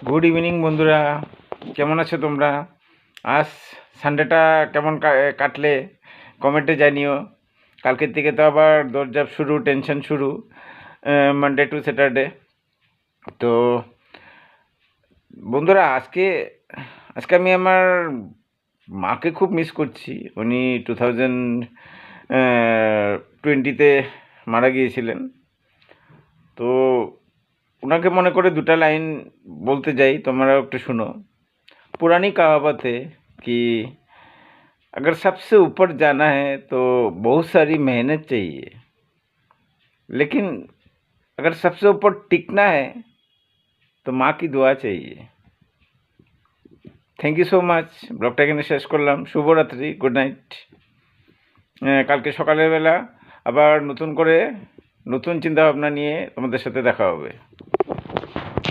Good evening বন্ধুরা, কেমন আছো তোমরা? আজ সানডেটা কেমন কাটলে কমেন্টে জানিও। কালকের থেকে তো আবার দৌড়ঝাঁপ শুরু, টেনশন শুরু, মানডে টু স্যাটারডে। তো বন্ধুরা, আজকে আজকে আমি আমার মাকে খুব মিস করছি। উনি 2020-তে মারা গিয়েছিলেন। তো ওনাকে মনে করে দুটা লাইন বলতে যাই, তোমরাও একটু শুনো। पुरानी कहावत है कि अगर सबसे ऊपर जाना है तो बहुत सारी मेहनत चाहिए, लेकिन अगर सबसे ऊपर टिकना है तो माँ की दुआ चाहिए। Thank you so much. ব্লগটা এখানে শেষ করলাম। শুভরাত্রি, গুড নাইট। কালকে সকালের বেলা আবার নতুন করে নতুন চিন্তাভাবনা নিয়ে তোমাদের সাথে দেখা হবে।